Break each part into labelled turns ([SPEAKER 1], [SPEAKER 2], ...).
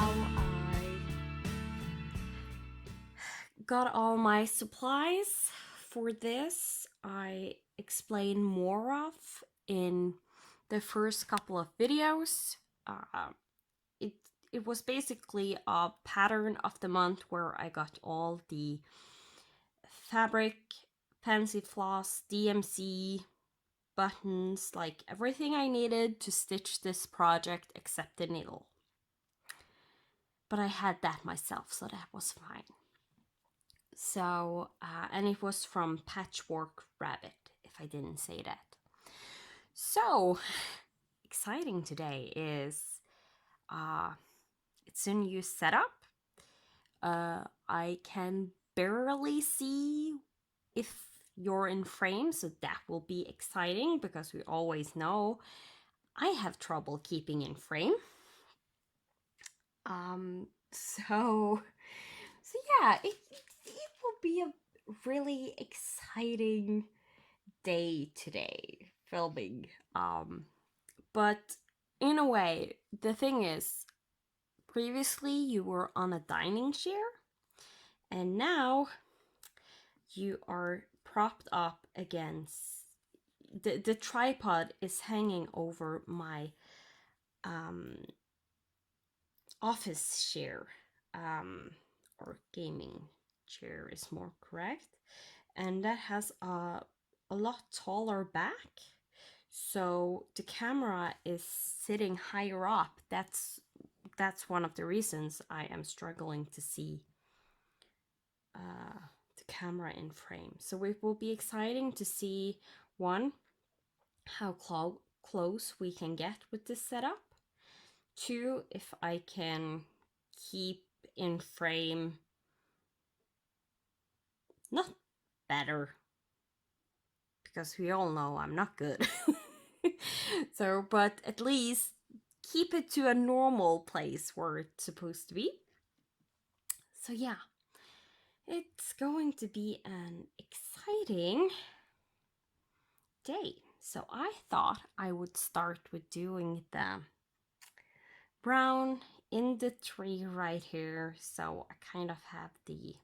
[SPEAKER 1] how I got all my supplies for this. I explain more of in the first couple of videos. Uh, it it was basically a pattern of the month where I got all the fabric, fancy floss, DMC, buttons, like everything I needed to stitch this project except the needle. But I had that myself, so that was fine. So, and it was from Patchwork Rabbit, if I didn't say that. So, exciting today is it's a new setup. I can barely see if you're in frame, so that will be exciting because we always know I have trouble keeping in frame. So yeah, it will be a really exciting day today filming. But in a way, the thing is, previously you were on a dining chair, and now you are propped up against the tripod is hanging over my office chair, or gaming chair is more correct, and that has a lot taller back, so the camera is sitting higher up. That's one of the reasons I am struggling to see the camera in frame. So it will be exciting to see, one, how close we can get with this setup. Two, if I can keep in frame, not better, because we all know I'm not good. So, but at least keep it to a normal place where it's supposed to be. So yeah, it's going to be an exciting day. So I thought I would start with doing the brown in the tree right here. So I kind of have the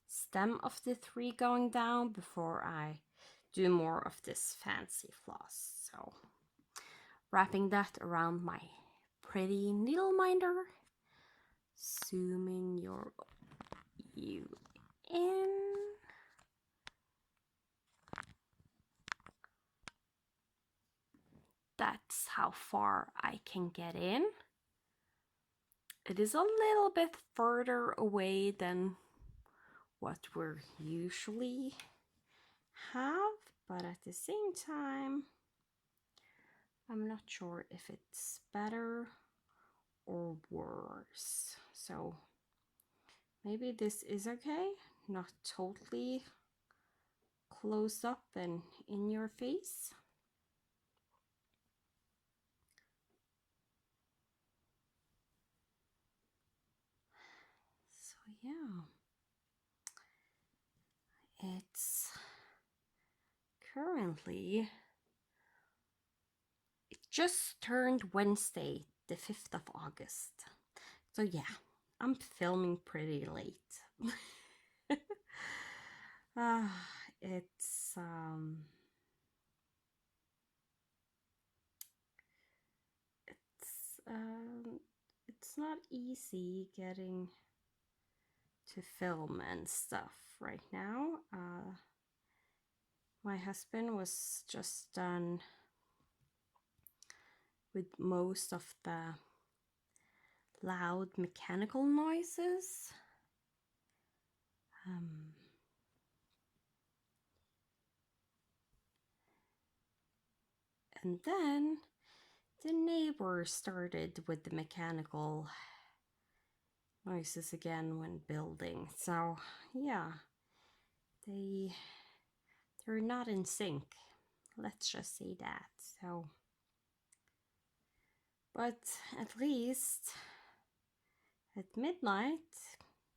[SPEAKER 1] stem of the tree going down before I do more of this fancy floss. So wrapping that around my pretty needle minder, zooming you in. That's how far I can get in. It is a little bit further away than what we're usually have, but at the same time, I'm not sure if it's better or worse. So maybe this is okay, not totally close up and in your face. So yeah, it's currently, it just turned Wednesday, the 5th of August. So yeah, I'm filming pretty late. It's it's not easy getting to film and stuff right now. My husband was just done with most of the loud mechanical noises. And then the neighbor started with the mechanical noises again when building. So yeah, they're not in sync. Let's just say that. So, but at least at midnight,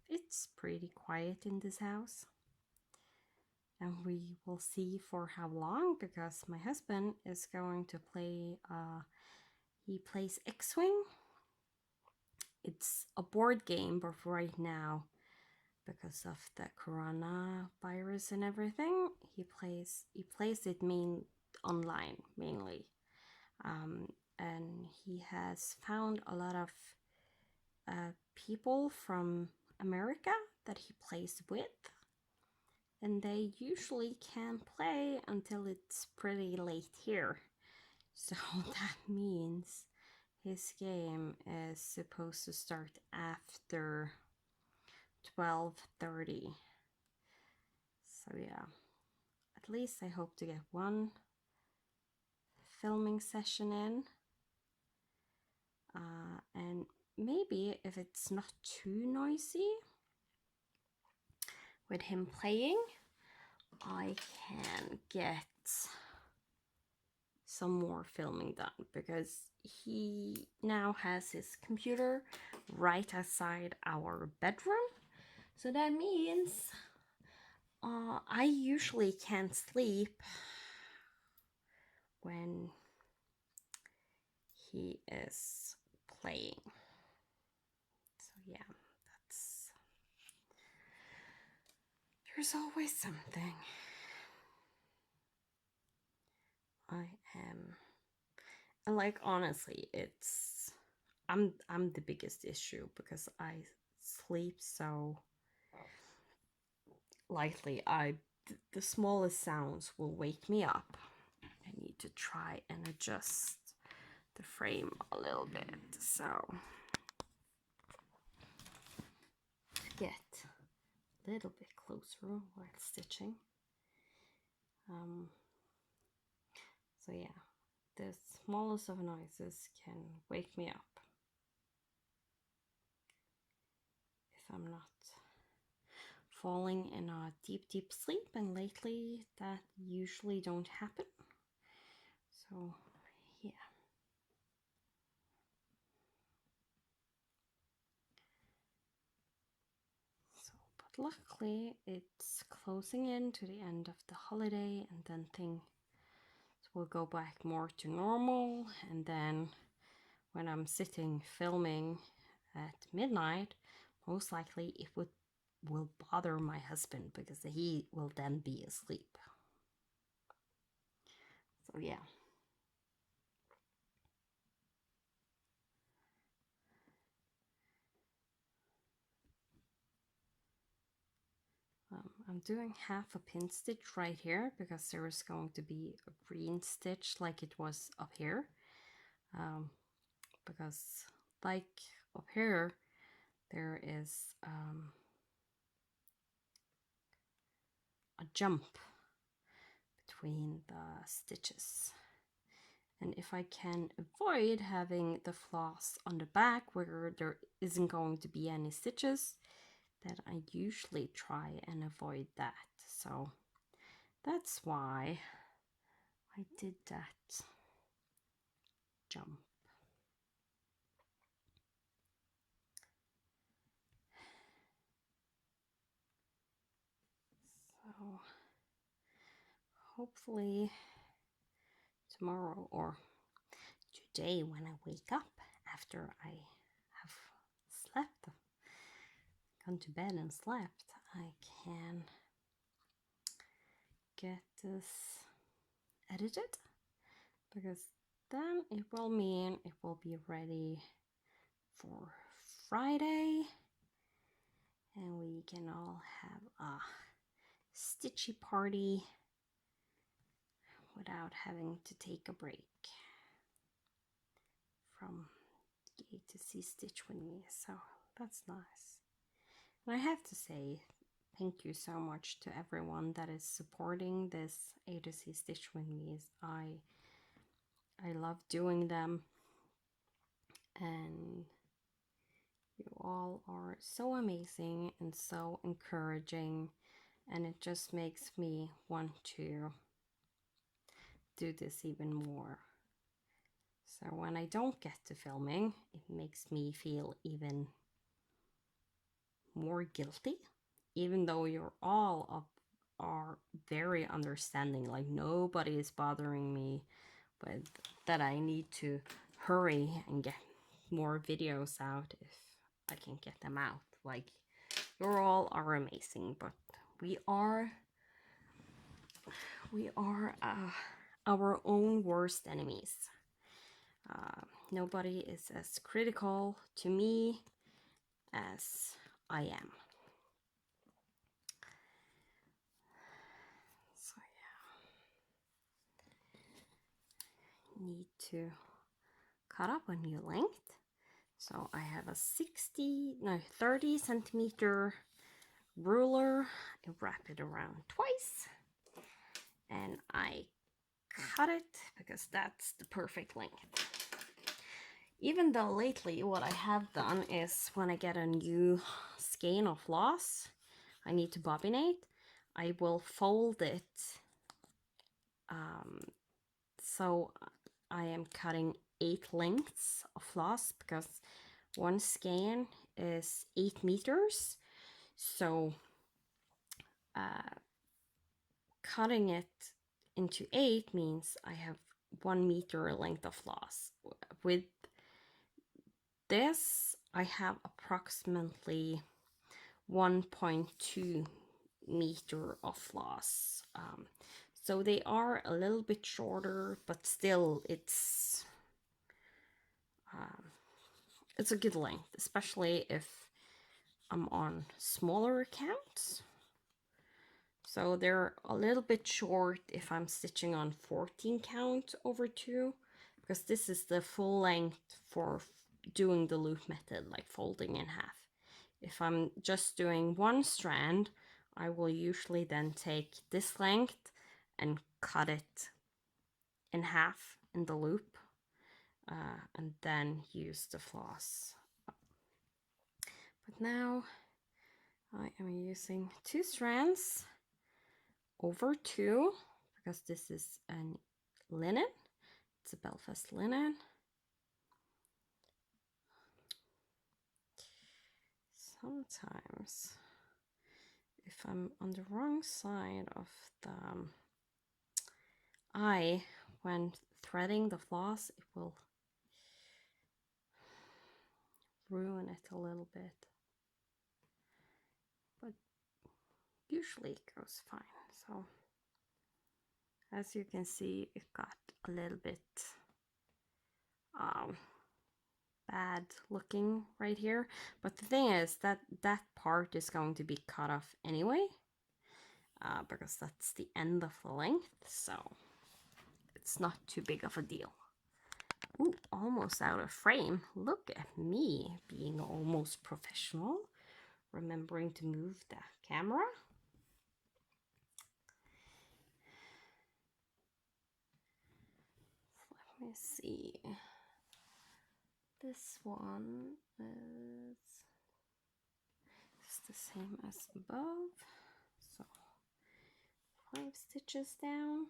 [SPEAKER 1] it's pretty quiet in this house. And we will see for how long, because my husband is going to play, he plays X-Wing it's a board game, but right now, because of the coronavirus and everything, he plays it online mainly, and he has found a lot of people from America that he plays with, and they usually can't play until it's pretty late here. So that means his game is supposed to start after 12:30. So yeah, at least I hope to get one filming session in. And maybe if it's not too noisy with him playing, I can get some more filming done, because he now has his computer right outside our bedroom. So that means I usually can't sleep when he is playing. So yeah, there's always something. And like, honestly, I'm the biggest issue, because I sleep so lightly. The smallest sounds will wake me up. I need to try and adjust the frame a little bit, so get a little bit closer while stitching. So yeah, the smallest of noises can wake me up if I'm not falling in a deep sleep, and lately that usually don't happen. So yeah. So, but luckily it's closing in to the end of the holiday, and then things will go back more to normal. And then when I'm sitting filming at midnight, most likely it will bother my husband, because he will then be asleep. So yeah. I'm doing half a pin stitch right here, because there is going to be a green stitch like it was up here, because like up here there is a jump between the stitches, and if I can avoid having the floss on the back where there isn't going to be any stitches, then I usually try and avoid that. So that's why I did that jump. So hopefully tomorrow or today, when I wake up after I have slept, gone to bed and slept, I can get this edited, because then it will mean it will be ready for Friday, and we can all have a stitchy party without having to take a break from A to C Stitch with me. So that's nice. And I have to say thank you so much to everyone that is supporting this A to C Stitch with me. I love doing them, and you all are so amazing and so encouraging, and it just makes me want to do this even more. So when I don't get to filming, it makes me feel even more guilty, even though you're all are very understanding. Like, nobody is bothering me with that I need to hurry and get more videos out if I can get them out. Like, you all are amazing, but we are our own worst enemies. Nobody is as critical to me as I am. So yeah, need to cut up a new length. So I have a 30 centimeter ruler. I wrap it around twice and I cut it because that's the perfect length. Even though lately what I have done is when I get a new skein of floss I need to bobinate, I will fold it so I am cutting 8 lengths of floss because one skein is 8 meters. So cutting it into 8 means I have 1 meter length of floss. With this, I have approximately 1.2 meter of floss. So they are a little bit shorter, but still it's a good length, especially if I'm on smaller accounts. So they're a little bit short if I'm stitching on 14 count over 2, because this is the full length for doing the loop method, like folding in half. If I'm just doing one strand, I will usually then take this length and cut it in half in the loop, and then use the floss. But now I am using 2 strands over 2 because this is a linen. It's a Belfast linen. Sometimes if I'm on the wrong side of the eye when threading the floss, it will ruin it a little bit, but usually it goes fine. So as you can see, it got a little bit bad looking right here, but the thing is that that part is going to be cut off anyway, because that's the end of the length, so it's not too big of a deal. Ooh, almost out of frame. Look at me being almost professional, remembering to move the camera. Let me see. This one is the same as above, so 5 stitches down.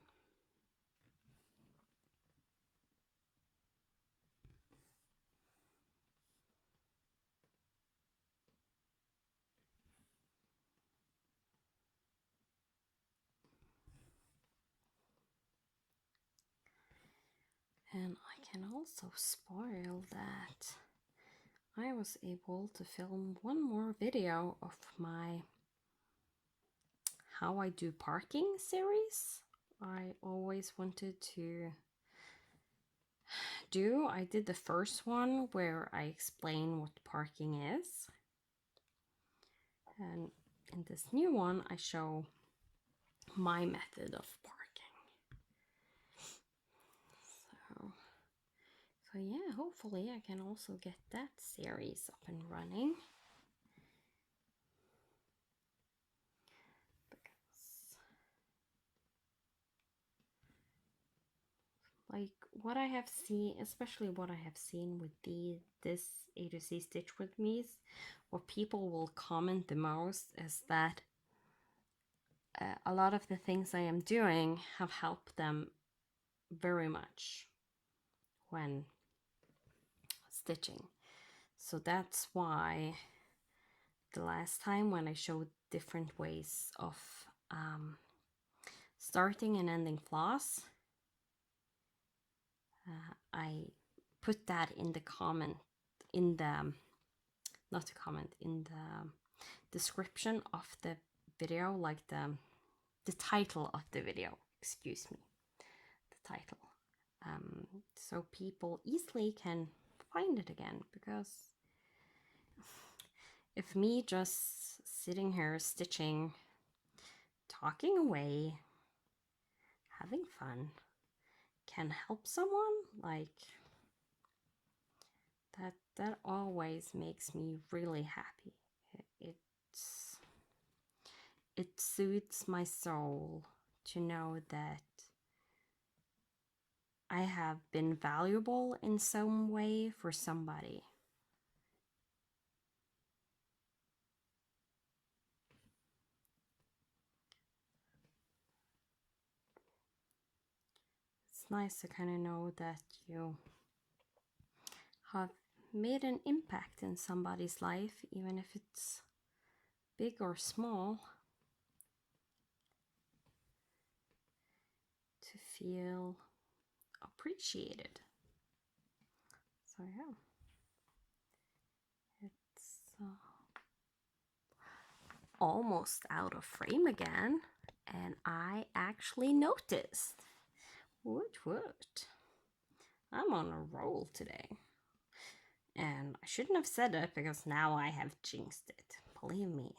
[SPEAKER 1] And I can also spoil that I was able to film one more video of my how I do parking series. I always wanted to do. I did the first one where I explain what parking is. And in this new one, I show my method of parking. So yeah, hopefully I can also get that series up and running. Because like what I have seen, especially what I have seen with this A to C Stitch With Me's, what people will comment the most is that a lot of the things I am doing have helped them very much when stitching. So that's why the last time when I showed different ways of starting and ending floss, I put that in the comment in the not to comment, in the description of the video, like the title of the video, excuse me, the title, so people easily can find it again. Because if me just sitting here stitching, talking away, having fun can help someone, like that always makes me really happy. It soothes my soul to know that I have been valuable in some way for somebody. It's nice to kind of know that you have made an impact in somebody's life, even if it's big or small, to feel appreciated. So yeah, it's almost out of frame again, and I actually noticed. What? I'm on a roll today. And I shouldn't have said it, because now I have jinxed it. Believe me.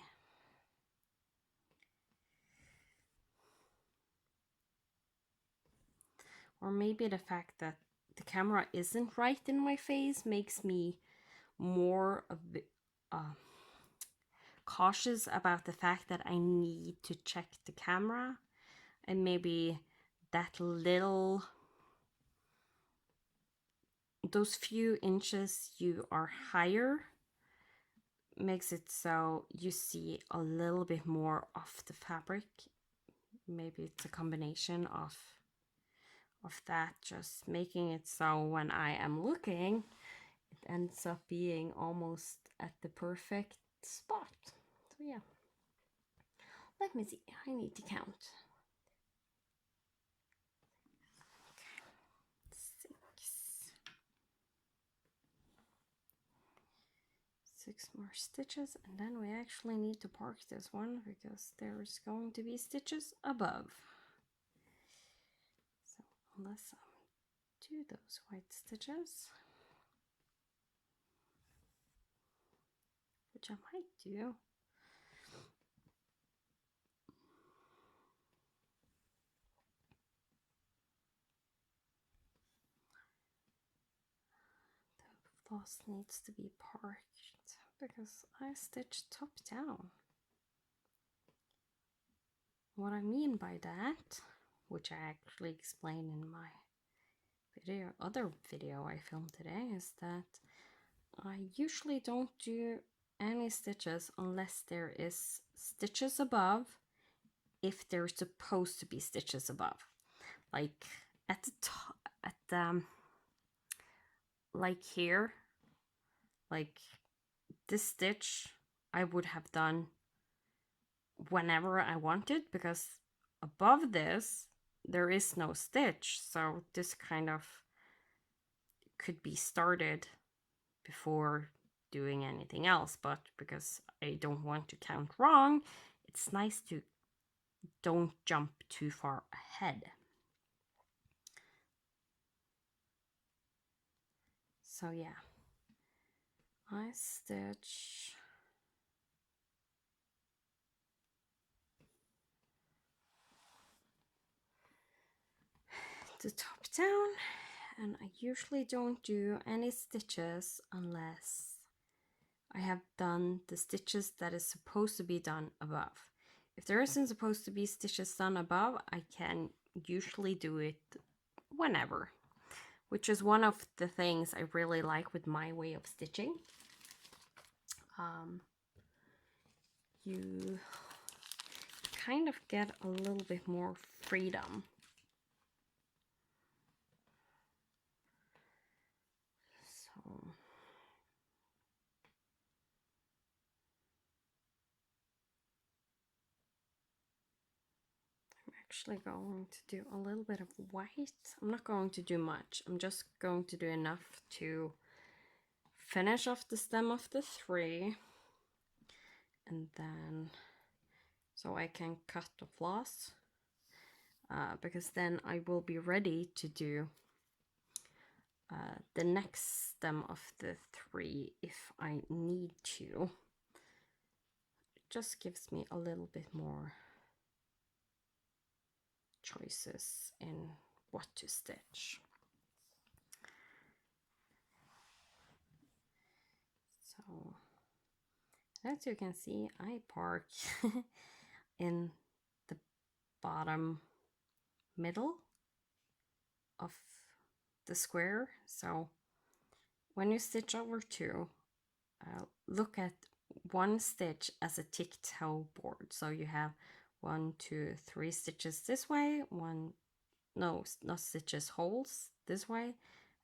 [SPEAKER 1] Or maybe the fact that the camera isn't right in my face makes me more cautious about the fact that I need to check the camera. And maybe that little, those few inches you are higher, makes it so you see a little bit more of the fabric. Maybe it's a combination of that, just making it so when I am looking, it ends up being almost at the perfect spot. So yeah, let me see, I need to count. Six more stitches, and then we actually need to park this one because there's going to be stitches above. So unless I do those white stitches, which I might do, the floss needs to be parked because I stitched top down. What I mean by that, which I actually explained in my other video I filmed today, is that I usually don't do any stitches unless there is stitches above, if there's supposed to be stitches above. Like at the top, at the, like here, like this stitch I would have done whenever I wanted, because above this there is no stitch, so this kind of could be started before doing anything else. But because I don't want to count wrong, it's nice to don't jump too far ahead. So yeah, I stitch the top down, and I usually don't do any stitches unless I have done the stitches that is supposed to be done above. If there isn't supposed to be stitches done above, I can usually do it whenever, which is one of the things I really like with my way of stitching. You kind of get a little bit more freedom. So I'm actually going to do a little bit of white. I'm not going to do much. I'm just going to do enough to finish off the stem of the 3, and then so I can cut the floss, because then I will be ready to do the next stem of the 3 if I need to. It just gives me a little bit more choices in what to stitch. So as you can see, I park in the bottom middle of the square. So when you stitch over 2, look at one stitch as a tic-tac-toe board. So you have 1, 2, 3 stitches this way, not stitches, holes this way,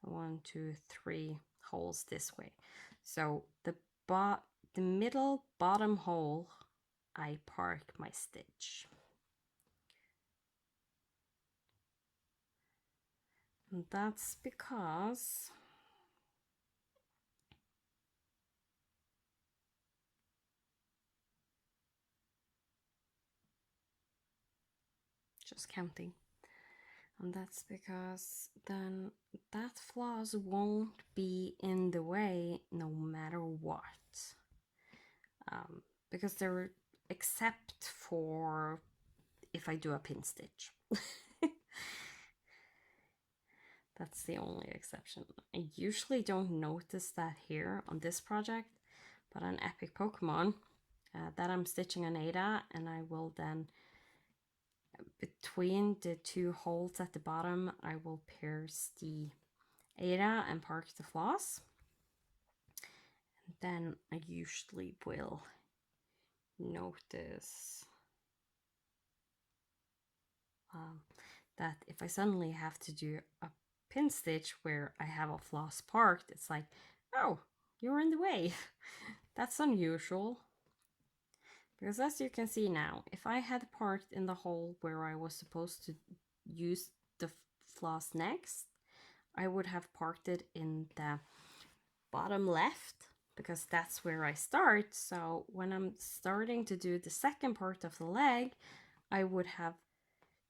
[SPEAKER 1] 1, 2, 3 holes this way. So the middle bottom hole, I park my stitch. And that's because just counting. And that's because then that floss won't be in the way no matter what. Because they're, except for if I do a pin stitch. That's the only exception. I usually don't notice that here on this project, but on Epic Pokemon, that I'm stitching an Ada, and I will then, between the 2 holes at the bottom, I will pierce the Ada and park the floss. And then I usually will notice that if I suddenly have to do a pin stitch where I have a floss parked, it's like, oh, you're in the way. That's unusual. Because as you can see now, if I had parked in the hole where I was supposed to use the floss next, I would have parked it in the bottom left, because that's where I start. So when I'm starting to do the second part of the leg, I would have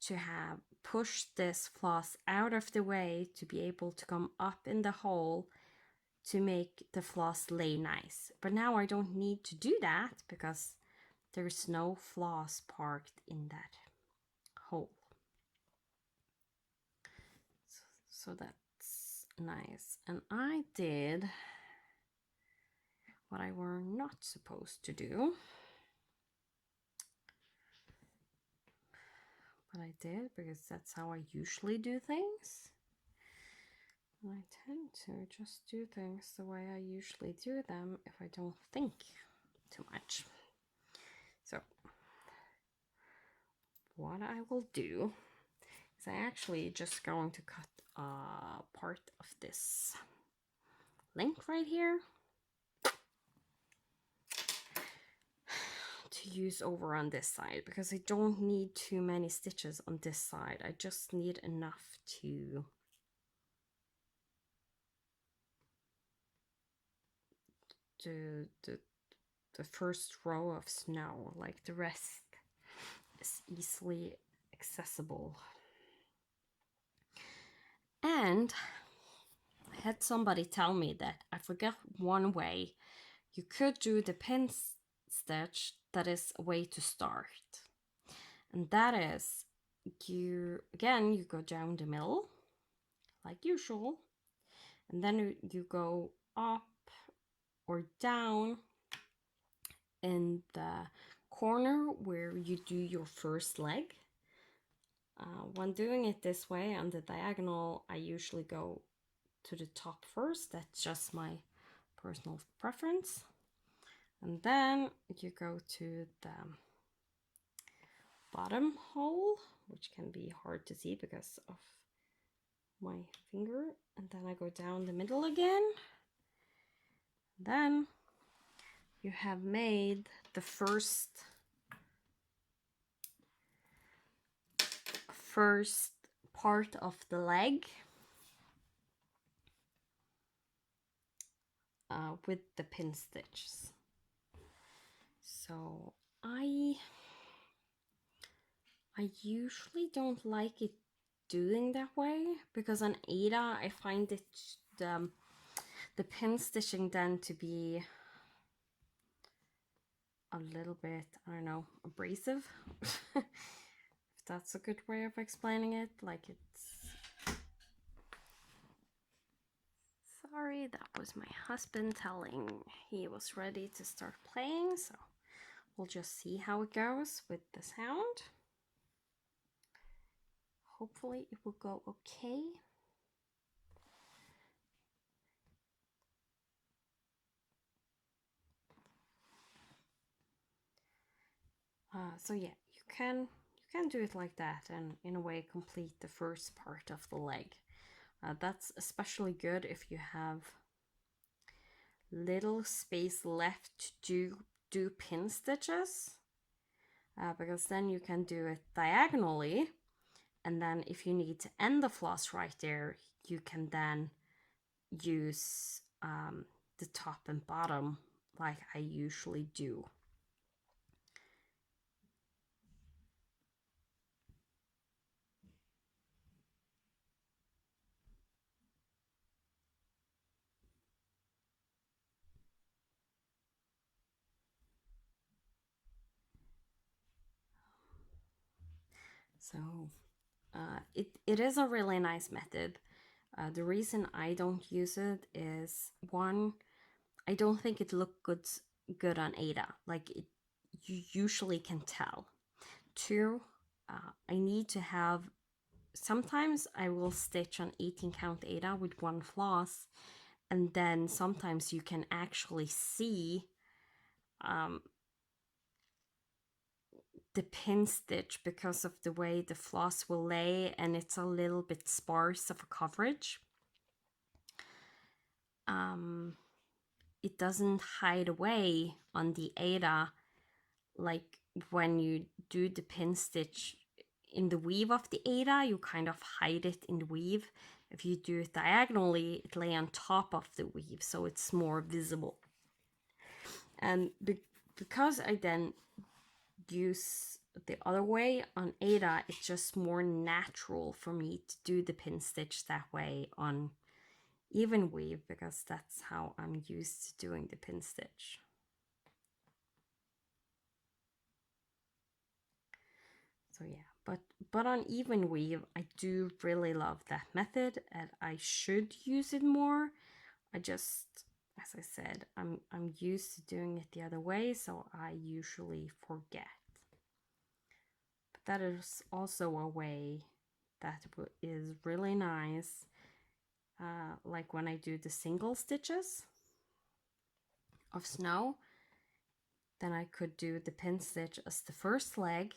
[SPEAKER 1] to have pushed this floss out of the way to be able to come up in the hole to make the floss lay nice. But now I don't need to do that because there's no floss parked in that hole. So that's nice. And I did what I were not supposed to do. But I did because that's how I usually do things. And I tend to just do things the way I usually do them if I don't think too much. So what I will do is I actually just going to cut a part of this length right here to use over on this side, because I don't need too many stitches on this side. I just need enough to do the first row of snow. Like the rest is easily accessible. And I had somebody tell me that I forgot one way you could do the pin stitch that is a way to start. And that is, you go down the middle like usual, and then you go up or down in the corner where you do your first leg. When doing it this way on the diagonal, I usually go to the top first. That's just my personal preference. And then you go to the bottom hole, which can be hard to see because of my finger. And then I go down the middle again. Then you have made the first part of the leg. with the pin stitches. So I usually don't like it doing that way, because on Ada I find it the pin stitching then to be a little bit, I don't know, abrasive. If that's a good way of explaining it. Like, it's, sorry, that was my husband telling he was ready to start playing, so we'll just see how it goes with the sound. Hopefully it will go okay. So yeah, you can do it like that, and in a way complete the first part of the leg. That's especially good if you have little space left to do pin stitches, because then you can do it diagonally, and then if you need to end the floss right there, you can then use the top and bottom like I usually do. So it is a really nice method. The reason I don't use it is, one, I don't think it looked good on Ada. Like, you usually can tell. Two, I need to have, sometimes I will stitch on 18 count Ada with one floss, and then sometimes you can actually see the pin stitch because of the way the floss will lay, and it's a little bit sparse of a coverage. It doesn't hide away on the Ada like when you do the pin stitch in the weave of the Ada, you kind of hide it in the weave. If you do it diagonally, it lay on top of the weave, so it's more visible. And because I then use the other way on Ada, it's just more natural for me to do the pin stitch that way on even weave, because that's how I'm used to doing the pin stitch. So yeah, but on even weave, I do really love that method, and I should use it more. I just, as I said, I'm used to doing it the other way, so I usually forget. But that is also a way that is really nice. Like when I do the single stitches of Snow, then I could do the pin stitch as the first leg,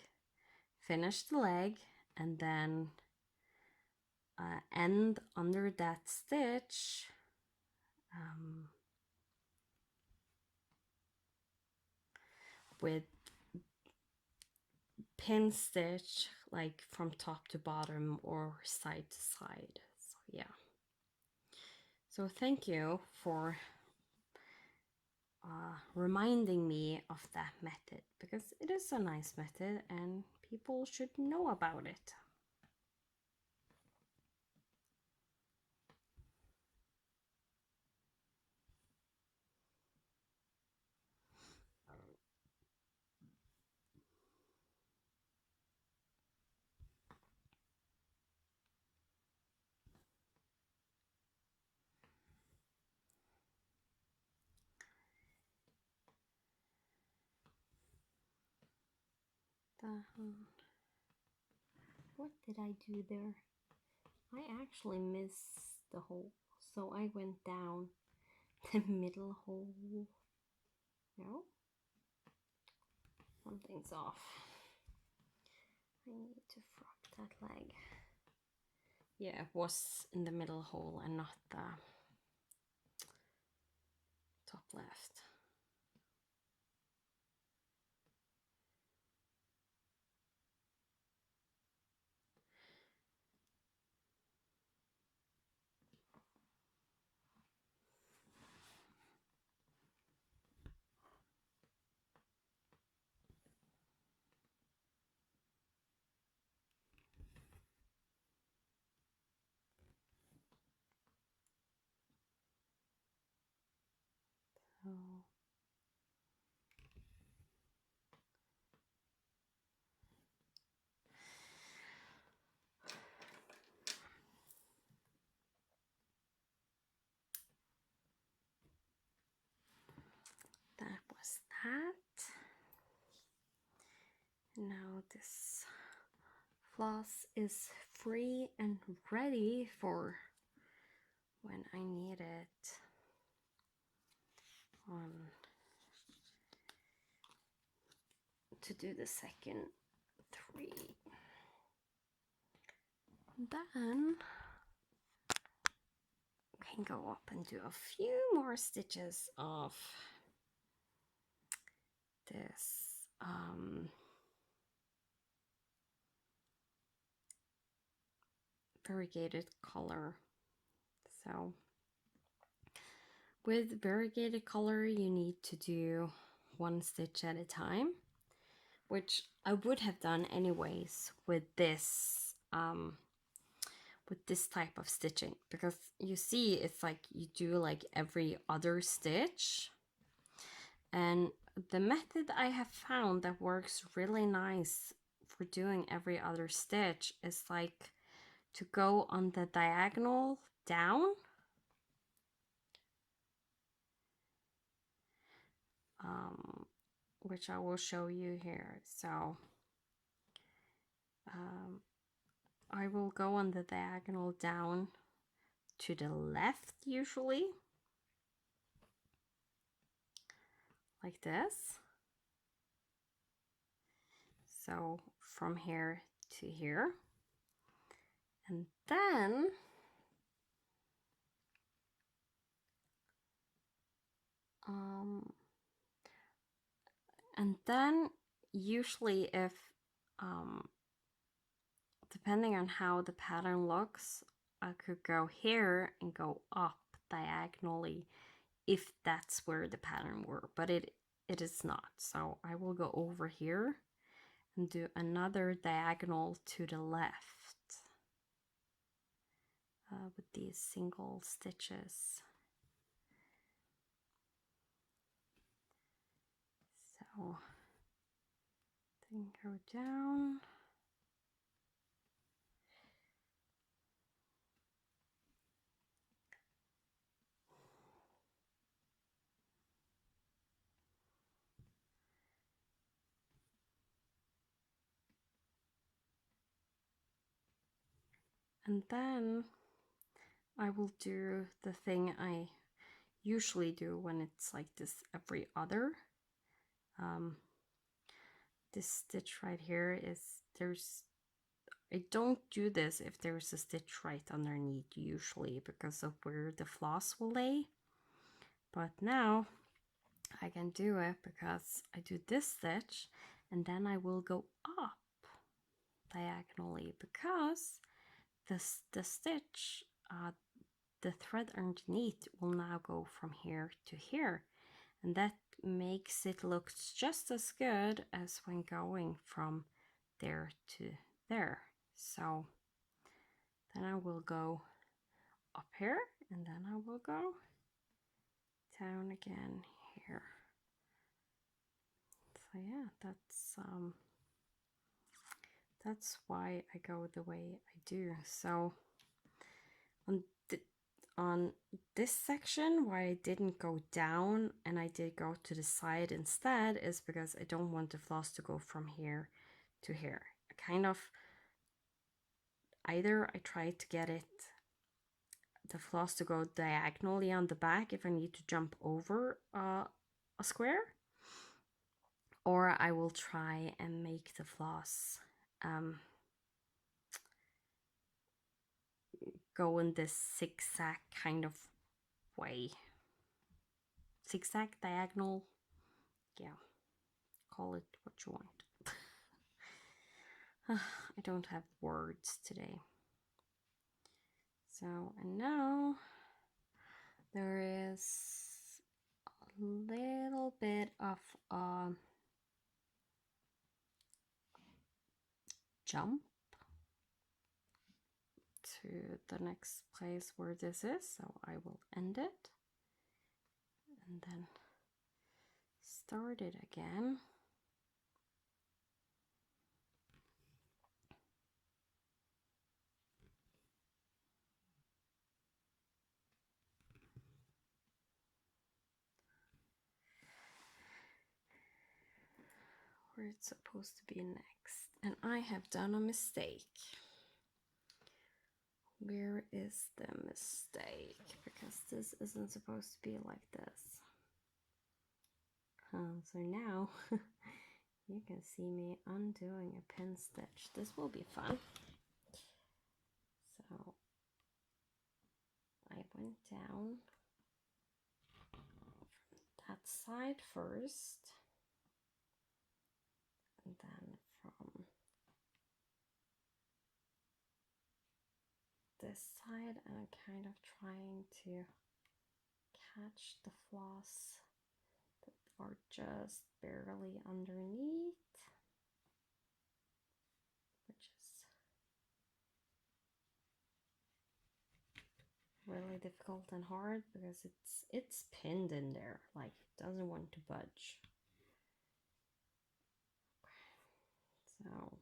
[SPEAKER 1] finish the leg, and then end under that stitch with pin stitch, like from top to bottom or side to side. So yeah, so thank you for reminding me of that method, because it is a nice method and people should know about it. What did I do there? I actually missed the hole, so I went down the middle hole. No, something's off. I need to frog that leg. Yeah, it was in the middle hole and not the top left. So that was that. Now this floss is free and ready for when I need it to do the second 3. Then we can go up and do a few more stitches of this variegated color. So with variegated color you need to do 1 stitch at a time, which I would have done anyways with this type of stitching, because you see it's like you do like every other stitch. And the method I have found that works really nice for doing every other stitch is like to go on the diagonal down, which I will show you here. So I will go on the diagonal down to the left, usually like this. So from here to here, and then usually if depending on how the pattern looks, I could go here and go up diagonally if that's where the pattern were, but it is not. So I will go over here and do another diagonal to the left with these single stitches. So then go down. And then I will do the thing I usually do when it's like this every other. This stitch right here is, I don't do this if there's a stitch right underneath usually because of where the floss will lay. But now I can do it because I do this stitch and then I will go up diagonally because the stitch, the thread underneath will now go from here to here, and that makes it look just as good as when going from there to there. So then I will go up here and then I will go down again here. So yeah, that's why I go the way I do. So on this section, why I didn't go down and I did go to the side instead is because I don't want the floss to go from here to here. I kind of, either I try to get the floss to go diagonally on the back if I need to jump over a square, or I will try and make the floss go in this zigzag kind of way. Zigzag, diagonal, yeah, call it what you want. I don't have words today. So, and now there is a little bit of a jump to the next place where this is, so I will end it and then start it again. Where it's supposed to be next, and I have done a mistake. Where is the mistake? Because this isn't supposed to be like this. So now you can see me undoing a pin stitch. This will be fun. So I went down from that side first, and then from this side, and I'm kind of trying to catch the floss that are just barely underneath, which is really difficult and hard because it's pinned in there, like it doesn't want to budge. So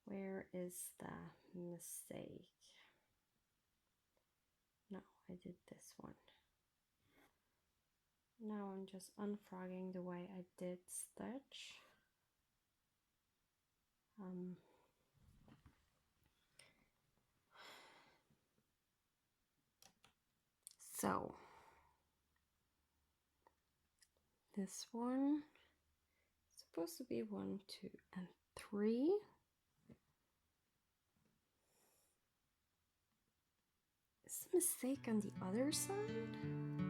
[SPEAKER 1] where is the mistake? No, I did this one. Now I'm just unfrogging the way I did stitch. So this one is supposed to be 1, 2, and 3. Is the mistake on the other side?